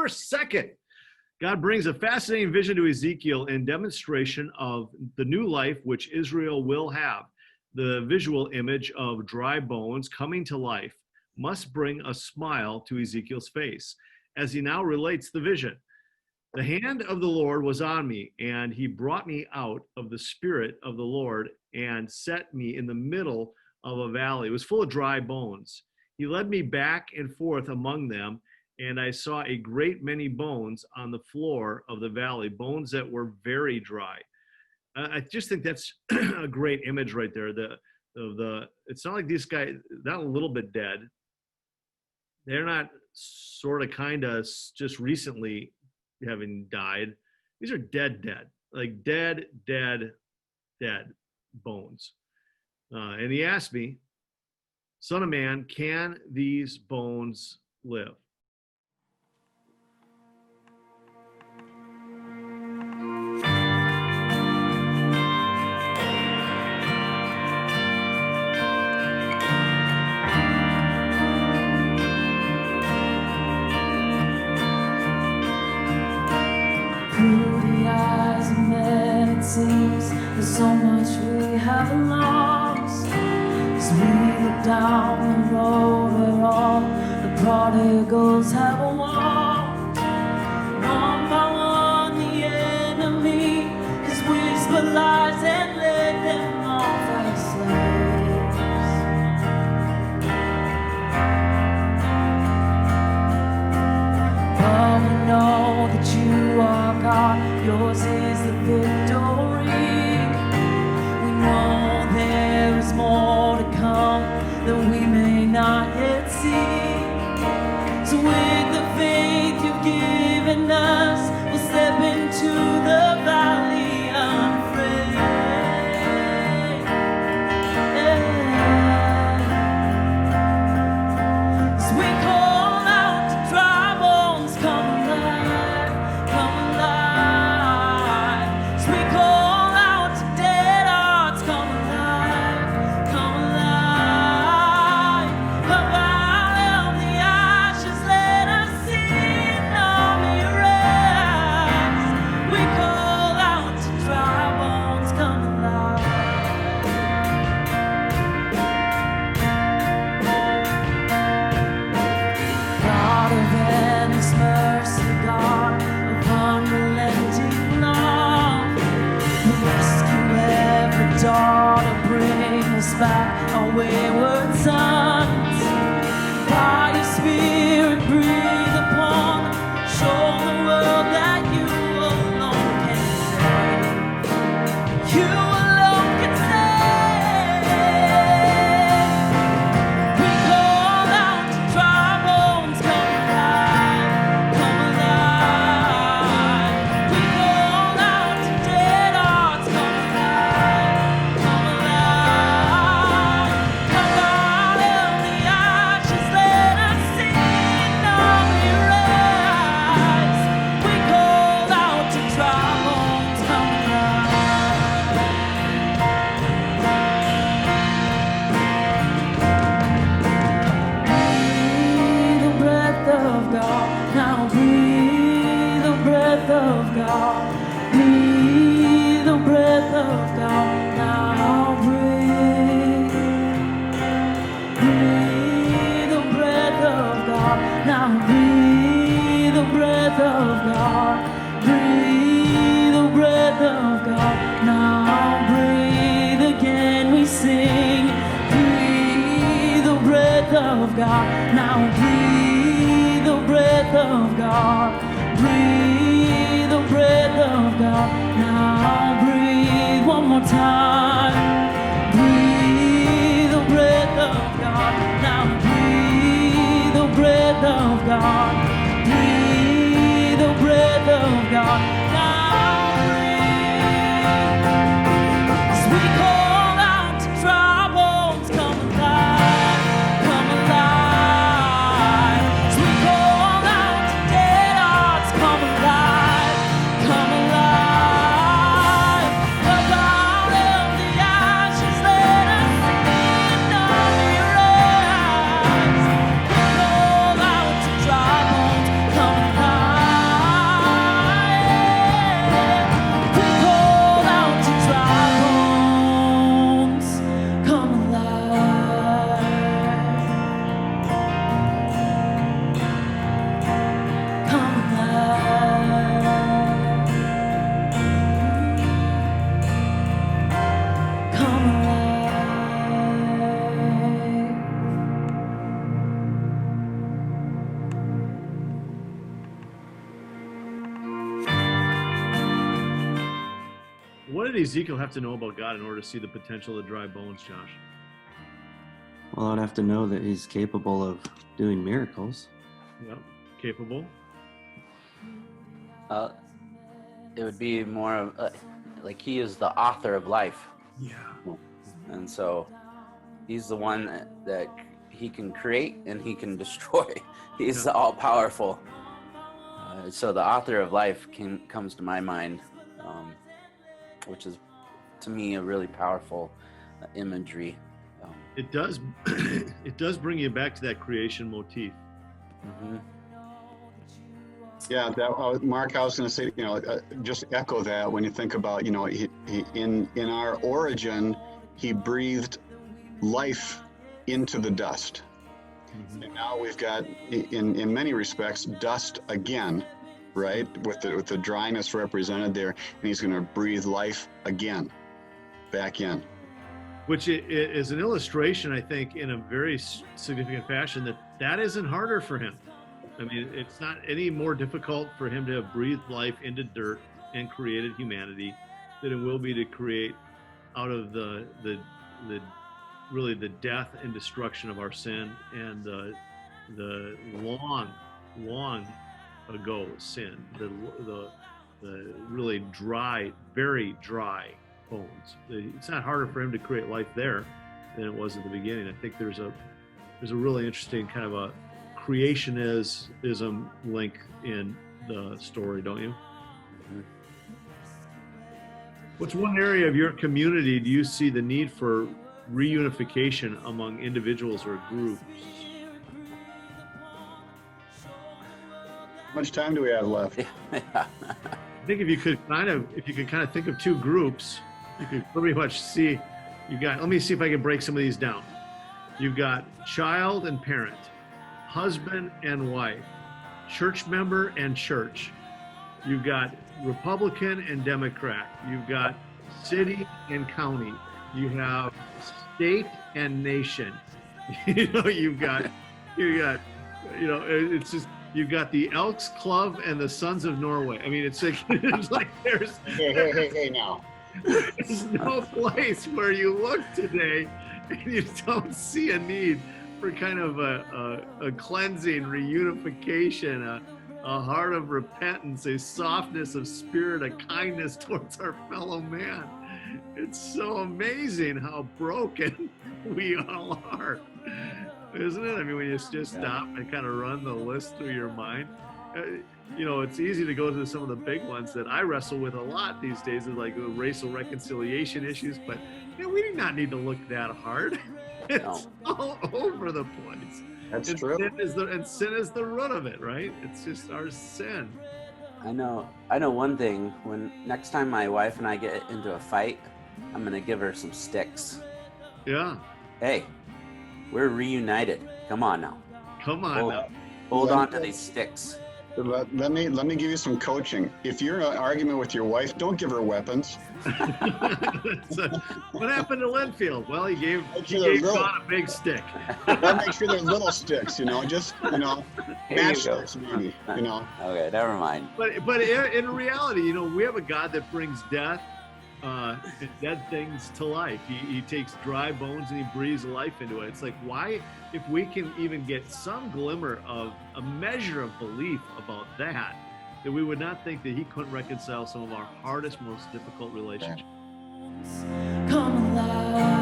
October 2nd, God brings a fascinating vision to Ezekiel in demonstration of the new life which Israel will have. The visual image of dry bones coming to life must bring a smile to Ezekiel's face as he now relates the vision. The hand of the Lord was on me, and he brought me out of the spirit of the Lord and set me in the middle of a valley. It was full of dry bones. He led me back and forth among them, and I saw a great many bones on the floor of the valley, bones that were very dry. I just think that's a great image right there. It's not like these guys, not a little bit dead. They're not sort of kind of just recently having died. These are dead, like dead bones. And he asked me, Son of man, can these bones live? Seems there's so much we have lost as we look down the road where all the prodigals have walked. One by one the enemy has whispered lies and led them off as slaves. But we know that you are God, yours is the victory. There is more to come that we may not yet see. So with the faith you've given us, we'll step into the valley unafraid. As we call out to dry bones, come alive, come alive. As we call out to dead hearts, come alive. Back our wayward sons, by your spirit breathe upon them, show the world that you alone can save. You alone can save. We call out to dry bones, come alive, come alive. We call out to dead hearts, come alive, come alive. Come out of the ashes, let us see now we rise. We call out to dry bones, come alive. Breathe the breath of God, now breathe the breath of God. Breathe the breath of God, now breathe. Breathe the breath of God, now breathe the breath of God. Breathe the breath of God, now breathe again we sing. Breathe the breath of God, now breathe the breath of God. Breathe the breath of God, now breathe one more time. Breathe the breath of God, now breathe the breath of God. Breathe the breath of God, now breathe. As we call out to dry bones, come alive, come alive. As we call out to dead hearts, come alive, come alive. Come out of the did Ezekiel have to know about God in order to see the potential of the dry bones, Josh? Well, I'd have to know that he's capable of doing miracles. Yeah, capable. It would be more of like he is the author of life. Yeah. And so he's the one that he can create and he can destroy. He's all powerful. So the author of life comes to my mind, which is to me a really powerful imagery. It does. It does bring you back to that creation motif. Mm-hmm. Yeah, Mark, I was going to say, just echo that when you think about, he in our origin, he breathed life into the dust. Mm-hmm. And now we've got, in many respects, dust again, right? With the dryness represented there, and he's going to breathe life again, back in. Which is an illustration, I think, in a very significant fashion that isn't harder for him. I mean, it's not any more difficult for him to have breathed life into dirt and created humanity than it will be to create out of the really the death and destruction of our sin and the long ago sin, the really dry, very dry bones. It's not harder for him to create life there than it was at the beginning. I think there's a really interesting kind of a creationism link in the story, don't you? Mm-hmm. What's one area of your community do you see the need for reunification among individuals or groups? How much time do we have left? I think if you could kind of think of two groups, you could pretty much see let me see if I can break some of these down. You've got child and parent, husband and wife, church member and church. You've got Republican and Democrat. You've got city and county. You have state and nation. You've got it's just, you've got the Elks Club and the Sons of Norway. I mean, it's like there's Hey now. There's no place where you look today and you don't see a need for kind of a cleansing, reunification, a heart of repentance, a softness of spirit, a kindness towards our fellow man. It's so amazing how broken we all are, isn't it? I mean, when you just stop and kind of run the list through your mind, it's easy to go to some of the big ones that I wrestle with a lot these days, like the racial reconciliation issues, but we do not need to look that hard. It's all over the place. That's true. Sin is the root of it, right? It's just our sin. I know one thing. When next time my wife and I get into a fight, I'm going to give her some sticks. Yeah. Hey, we're reunited. Come on now. Come on now. Hold on to these sticks. Let me give you some coaching. If you're in an argument with your wife, don't give her weapons. What happened to Linfield? Well, he gave John a big stick. Make sure they're little sticks, matchsticks maybe, Okay, never mind. But in reality, we have a God that brings death, dead things to life. He takes dry bones and he breathes life into it. It's like, why, if we can even get some glimmer of a measure of belief about that we would not think that he couldn't reconcile some of our hardest, most difficult relationships. Come alive.